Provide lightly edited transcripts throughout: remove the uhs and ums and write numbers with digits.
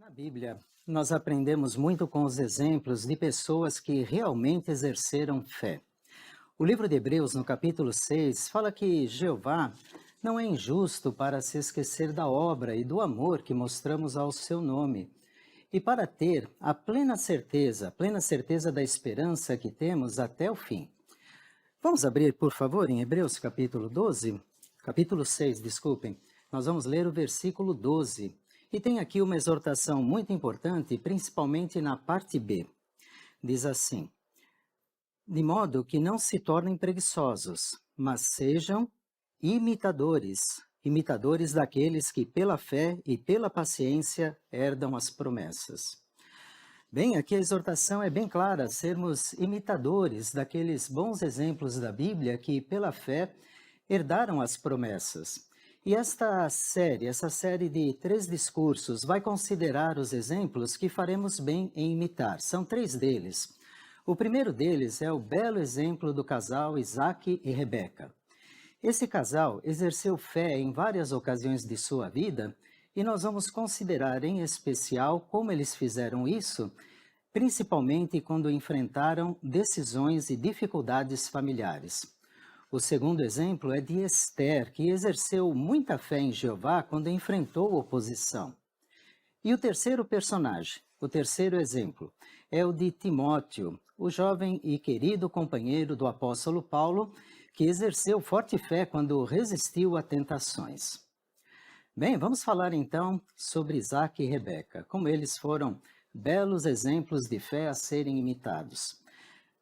Na Bíblia, nós aprendemos muito com os exemplos de pessoas que realmente exerceram fé. O livro de Hebreus, no capítulo 6, fala que Jeová não é injusto para se esquecer da obra e do amor que mostramos ao seu nome. E para ter a plena certeza da esperança que temos até o fim. Vamos abrir, por favor, em Hebreus capítulo 6, desculpem. Nós vamos ler o versículo 12. E tem aqui uma exortação muito importante, principalmente na parte B. Diz assim: de modo que não se tornem preguiçosos, mas sejam imitadores daqueles que pela fé e pela paciência herdam as promessas. Bem, aqui a exortação é bem clara, sermos imitadores daqueles bons exemplos da Bíblia que pela fé herdaram as promessas. E essa série de 3 discursos vai considerar os exemplos que faremos bem em imitar. São 3 deles. O primeiro deles é o belo exemplo do casal Isaac e Rebeca. Esse casal exerceu fé em várias ocasiões de sua vida e nós vamos considerar em especial como eles fizeram isso, principalmente quando enfrentaram decisões e dificuldades familiares. O segundo exemplo é de Esther, que exerceu muita fé em Jeová quando enfrentou oposição. E o terceiro personagem, o terceiro exemplo, é o de Timóteo, o jovem e querido companheiro do apóstolo Paulo, que exerceu forte fé quando resistiu a tentações. Bem, vamos falar então sobre Isaac e Rebeca, como eles foram belos exemplos de fé a serem imitados.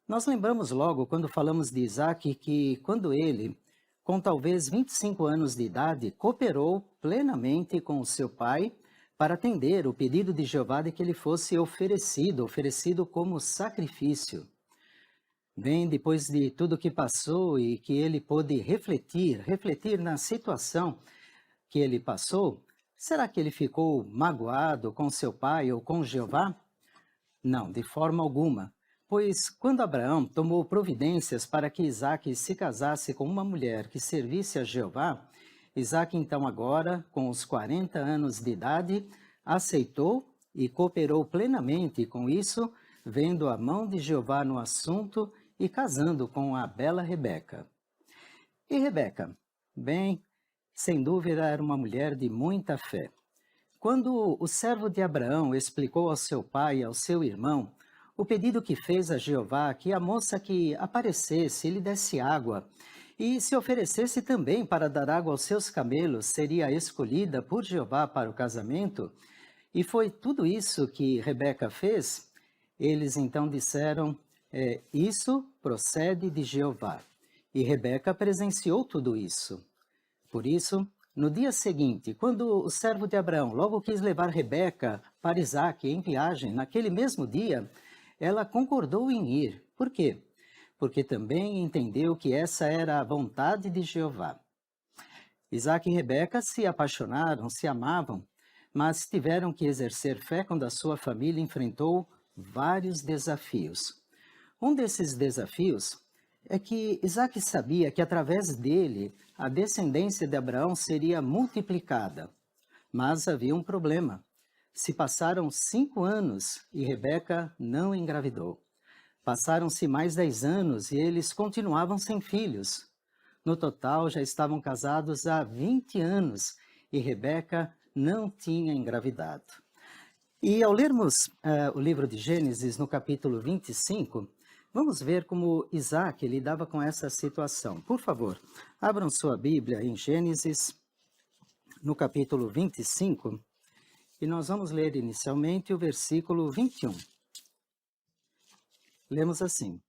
Nós lembramos logo, quando falamos de Isaac, que quando ele, com talvez 25 anos de idade, cooperou plenamente com o seu pai para atender o pedido de Jeová de que ele fosse oferecido como sacrifício. Bem, depois de tudo que passou e que ele pôde refletir na situação que ele passou, será que ele ficou magoado com seu pai ou com Jeová? Não, de forma alguma. Pois quando Abraão tomou providências para que Isaque se casasse com uma mulher que servisse a Jeová, Isaque então agora, com os 40 anos de idade, aceitou e cooperou plenamente com isso, vendo a mão de Jeová no assunto e casando com a bela Rebeca. E Rebeca? Bem, sem dúvida era uma mulher de muita fé. Quando o servo de Abraão explicou ao seu pai e ao seu irmão o pedido que fez a Jeová que a moça que aparecesse lhe desse água e se oferecesse também para dar água aos seus camelos seria escolhida por Jeová para o casamento, e foi tudo isso que Rebeca fez, eles então disseram, isso procede de Jeová. E Rebeca presenciou tudo isso. Por isso, no dia seguinte, quando o servo de Abraão logo quis levar Rebeca para Isaque em viagem, naquele mesmo dia, ela concordou em ir. Por quê? Porque também entendeu que essa era a vontade de Jeová. Isaque e Rebeca se apaixonaram, se amavam, mas tiveram que exercer fé quando a sua família enfrentou vários desafios. Um desses desafios é que Isaque sabia que através dele a descendência de Abraão seria multiplicada. Mas havia um problema. Se passaram 5 anos e Rebeca não engravidou. Passaram-se mais 10 anos e eles continuavam sem filhos. No total, já estavam casados há 20 anos e Rebeca não tinha engravidado. E ao lermos o livro de Gênesis, no capítulo 25, vamos ver como Isaac lidava com essa situação. Por favor, abram sua Bíblia em Gênesis, no capítulo 25, e nós vamos ler inicialmente o versículo 21. Lemos assim: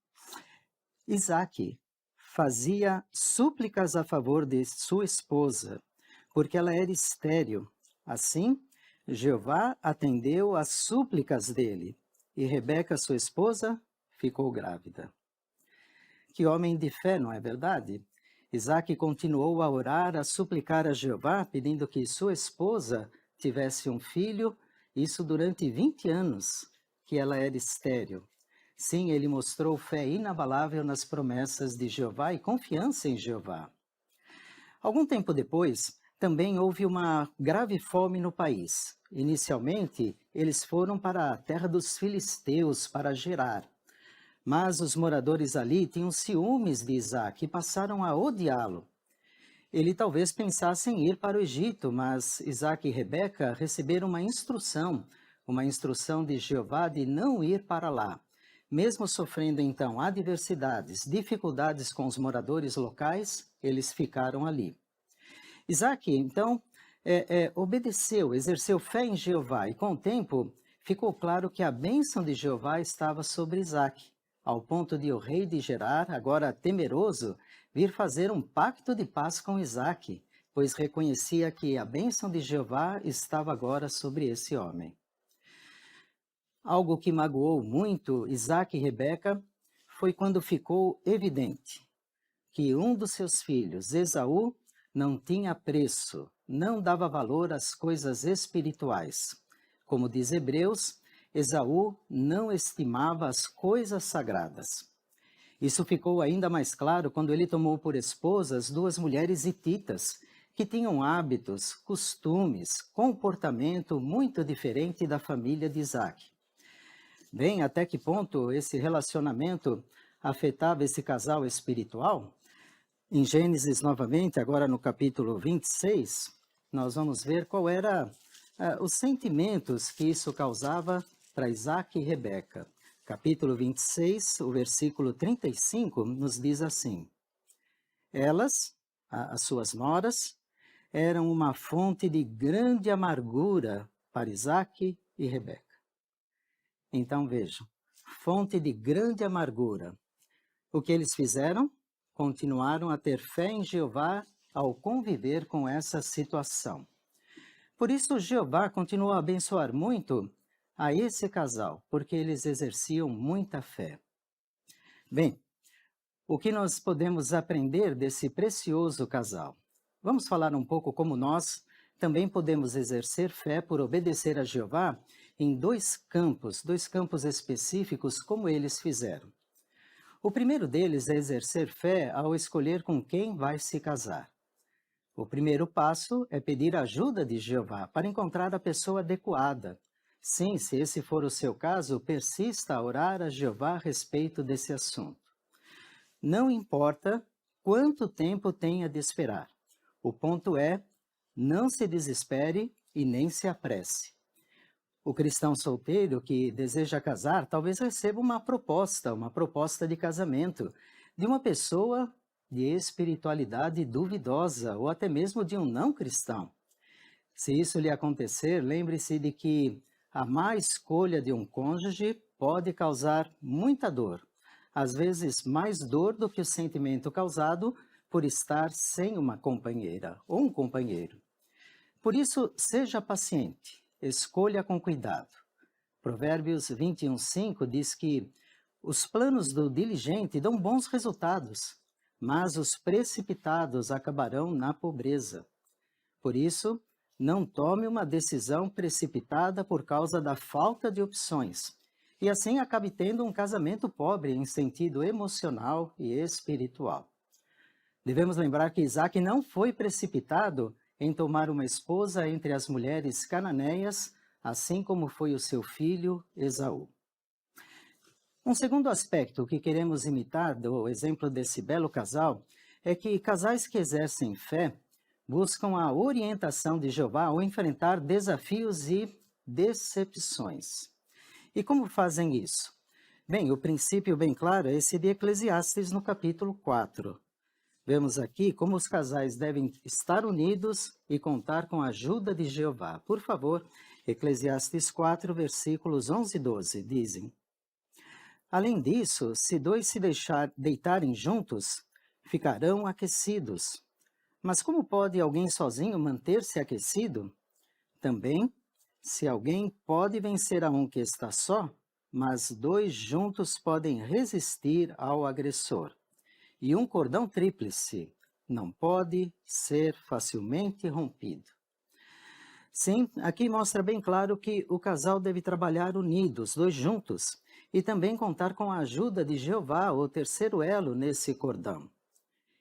Isaque fazia súplicas a favor de sua esposa, porque ela era estéril. Assim, Jeová atendeu às súplicas dele, e Rebeca, sua esposa, ficou grávida. Que homem de fé, não é verdade? Isaque continuou a orar, a suplicar a Jeová, pedindo que sua esposa tivesse um filho, isso durante 20 anos, que ela era estéril. Sim, ele mostrou fé inabalável nas promessas de Jeová e confiança em Jeová. Algum tempo depois, também houve uma grave fome no país. Inicialmente, eles foram para a terra dos filisteus para Gerar. Mas os moradores ali tinham ciúmes de Isaac e passaram a odiá-lo. Ele talvez pensasse em ir para o Egito, mas Isaac e Rebeca receberam uma instrução de Jeová de não ir para lá. Mesmo sofrendo então adversidades, dificuldades com os moradores locais, eles ficaram ali. Isaac, então, obedeceu, exerceu fé em Jeová, e com o tempo ficou claro que a bênção de Jeová estava sobre Isaac, ao ponto de o rei de Gerar, agora temeroso, vir fazer um pacto de paz com Isaac, pois reconhecia que a bênção de Jeová estava agora sobre esse homem. Algo que magoou muito Isaac e Rebeca foi quando ficou evidente que um dos seus filhos, Esaú, não tinha preço, não dava valor às coisas espirituais. Como diz Hebreus, Esaú não estimava as coisas sagradas. Isso ficou ainda mais claro quando ele tomou por esposas duas mulheres hititas, que tinham hábitos, costumes, comportamento muito diferente da família de Isaac. Bem, até que ponto esse relacionamento afetava esse casal espiritual? Em Gênesis, novamente, agora no capítulo 26, nós vamos ver qual era os sentimentos que isso causava para Isaac e Rebeca. Capítulo 26, o versículo 35, nos diz assim: Elas, as suas noras, eram uma fonte de grande amargura para Isaac e Rebeca. Então vejam, fonte de grande amargura. O que eles fizeram? Continuaram a ter fé em Jeová ao conviver com essa situação. Por isso, Jeová continuou a abençoar muito a esse casal, porque eles exerciam muita fé. Bem, o que nós podemos aprender desse precioso casal? Vamos falar um pouco como nós também podemos exercer fé por obedecer a Jeová em dois campos específicos, como eles fizeram. O primeiro deles é exercer fé ao escolher com quem vai se casar. O primeiro passo é pedir ajuda de Jeová para encontrar a pessoa adequada. Sim, se esse for o seu caso, persista a orar a Jeová a respeito desse assunto. Não importa quanto tempo tenha de esperar. O ponto é, não se desespere e nem se apresse. O cristão solteiro que deseja casar talvez receba uma proposta de casamento de uma pessoa de espiritualidade duvidosa ou até mesmo de um não cristão. Se isso lhe acontecer, lembre-se de que a má escolha de um cônjuge pode causar muita dor, às vezes mais dor do que o sentimento causado por estar sem uma companheira ou um companheiro. Por isso, seja paciente. Escolha com cuidado. Provérbios 21:5 diz que os planos do diligente dão bons resultados, mas os precipitados acabarão na pobreza. Por isso, não tome uma decisão precipitada por causa da falta de opções, e assim acabe tendo um casamento pobre em sentido emocional e espiritual. Devemos lembrar que Isaac não foi precipitado em tomar uma esposa entre as mulheres cananeias, assim como foi o seu filho Esaú. Um segundo aspecto que queremos imitar do exemplo desse belo casal é que casais que exercem fé buscam a orientação de Jeová ao enfrentar desafios e decepções. E como fazem isso? Bem, o princípio bem claro é esse de Eclesiastes no capítulo 4. Vemos aqui como os casais devem estar unidos e contar com a ajuda de Jeová. Por favor, Eclesiastes 4, versículos 11 e 12, dizem: Além disso, se dois se deitarem juntos, ficarão aquecidos. Mas como pode alguém sozinho manter-se aquecido? Também, se alguém pode vencer a um que está só, mas dois juntos podem resistir ao agressor. E um cordão tríplice não pode ser facilmente rompido. Sim, aqui mostra bem claro que o casal deve trabalhar unidos, dois juntos, e também contar com a ajuda de Jeová, o terceiro elo nesse cordão.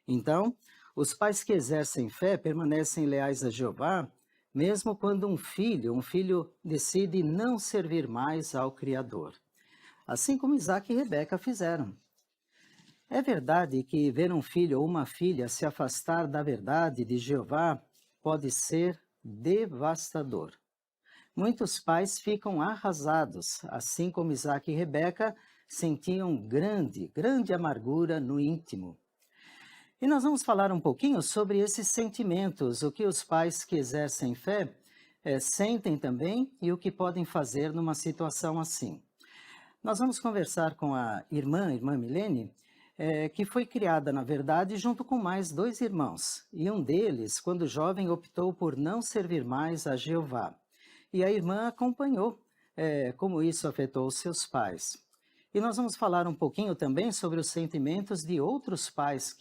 Então, Os pais que exercem fé permanecem leais a Jeová, mesmo quando um filho decide não servir mais ao Criador, assim como Isaac e Rebeca fizeram. É verdade que ver um filho ou uma filha se afastar da verdade de Jeová pode ser devastador. Muitos pais ficam arrasados, assim como Isaac e Rebeca sentiam grande amargura no íntimo. E nós vamos falar um pouquinho sobre esses sentimentos, o que os pais que exercem fé sentem também e o que podem fazer numa situação assim. Nós vamos conversar com a irmã Milene, que foi criada, na verdade, junto com mais dois irmãos. E um deles, quando jovem, optou por não servir mais a Jeová. E a irmã acompanhou como isso afetou seus pais. E nós vamos falar um pouquinho também sobre os sentimentos de outros pais,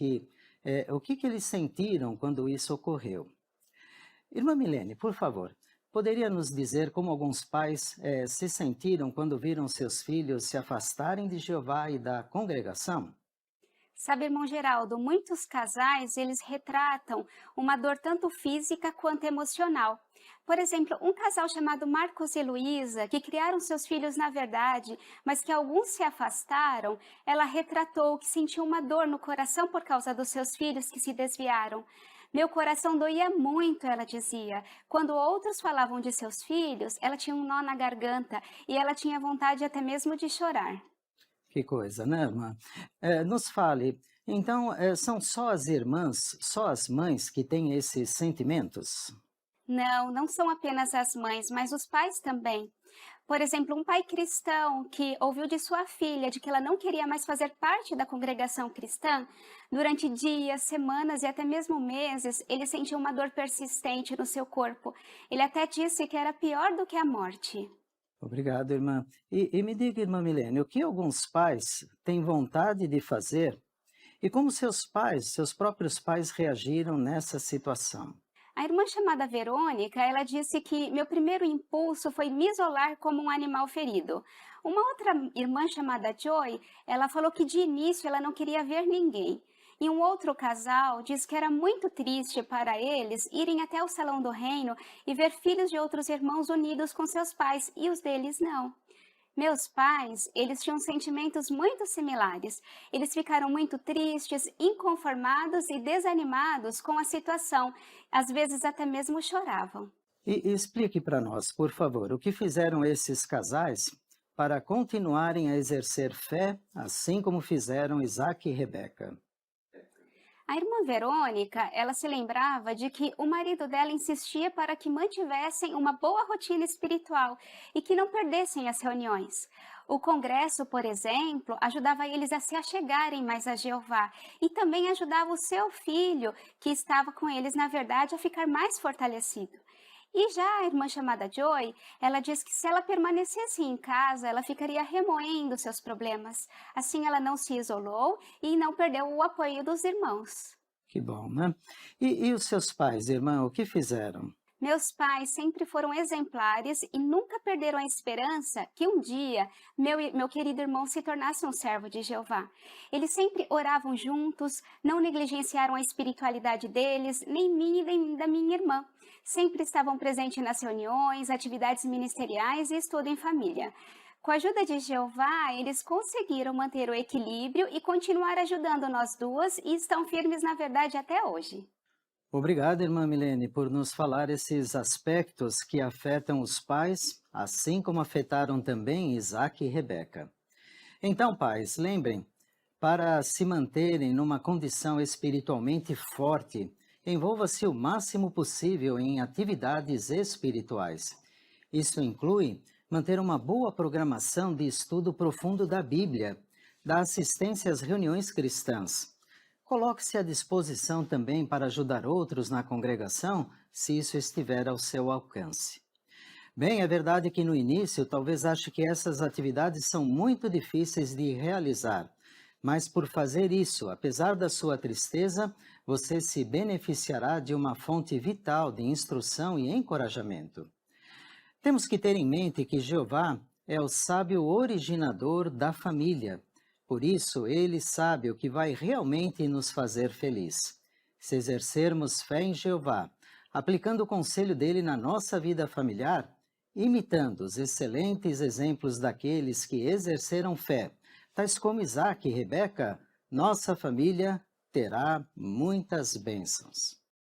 o que eles sentiram quando isso ocorreu. Irmã Milene, por favor, poderia nos dizer como alguns pais se sentiram quando viram seus filhos se afastarem de Jeová e da congregação? Sabe, irmão Geraldo, muitos casais, eles retratam uma dor tanto física quanto emocional. Por exemplo, um casal chamado Marcos e Luísa, que criaram seus filhos na verdade, mas que alguns se afastaram, ela retratou que sentiu uma dor no coração por causa dos seus filhos que se desviaram. Meu coração doía muito, ela dizia. Quando outros falavam de seus filhos, ela tinha um nó na garganta e ela tinha vontade até mesmo de chorar. Que coisa, né, irmã? Nos fale, então, são só as irmãs, só as mães que têm esses sentimentos? Não, não são apenas as mães, mas os pais também. Por exemplo, um pai cristão que ouviu de sua filha de que ela não queria mais fazer parte da congregação cristã, durante dias, semanas e até mesmo meses, ele sentiu uma dor persistente no seu corpo. Ele até disse que era pior do que a morte. Obrigado, irmã. E me diga, irmã Milene, o que alguns pais têm vontade de fazer e como seus próprios pais reagiram nessa situação? A irmã chamada Verônica, ela disse que meu primeiro impulso foi me isolar como um animal ferido. Uma outra irmã chamada Joy, ela falou que de início ela não queria ver ninguém. E um outro casal disse que era muito triste para eles irem até o salão do reino e ver filhos de outros irmãos unidos com seus pais e os deles não. Meus pais, eles tinham sentimentos muito similares. Eles ficaram muito tristes, inconformados e desanimados com a situação. Às vezes até mesmo choravam. E explique para nós, por favor, o que fizeram esses casais para continuarem a exercer fé, assim como fizeram Isaac e Rebeca. A irmã Verônica, ela se lembrava de que o marido dela insistia para que mantivessem uma boa rotina espiritual e que não perdessem as reuniões. O congresso, por exemplo, ajudava eles a se achegarem mais a Jeová e também ajudava o seu filho, que estava com eles, na verdade, a ficar mais fortalecido. E já a irmã chamada Joy, ela diz que se ela permanecesse em casa, ela ficaria remoendo seus problemas. Assim ela não se isolou e não perdeu o apoio dos irmãos. Que bom, né? E os seus pais, irmã, o que fizeram? Meus pais sempre foram exemplares e nunca perderam a esperança que um dia meu querido irmão se tornasse um servo de Jeová. Eles sempre oravam juntos, não negligenciaram a espiritualidade deles, nem minha e nem da minha irmã. Sempre estavam presentes nas reuniões, atividades ministeriais e estudo em família. Com a ajuda de Jeová, eles conseguiram manter o equilíbrio e continuar ajudando nós duas e estão firmes na verdade até hoje. Obrigado, irmã Milene, por nos falar esses aspectos que afetam os pais, assim como afetaram também Isaac e Rebeca. Então, pais, lembrem, para se manterem numa condição espiritualmente forte, envolva-se o máximo possível em atividades espirituais. Isso inclui manter uma boa programação de estudo profundo da Bíblia, da assistência às reuniões cristãs. Coloque-se à disposição também para ajudar outros na congregação, se isso estiver ao seu alcance. Bem, é verdade que no início talvez ache que essas atividades são muito difíceis de realizar, mas por fazer isso, apesar da sua tristeza, você se beneficiará de uma fonte vital de instrução e encorajamento. Temos que ter em mente que Jeová é o sábio originador da família. Por isso, ele sabe o que vai realmente nos fazer feliz. Se exercermos fé em Jeová, aplicando o conselho dele na nossa vida familiar, imitando os excelentes exemplos daqueles que exerceram fé, tais como Isaac e Rebeca, nossa família terá muitas bênçãos.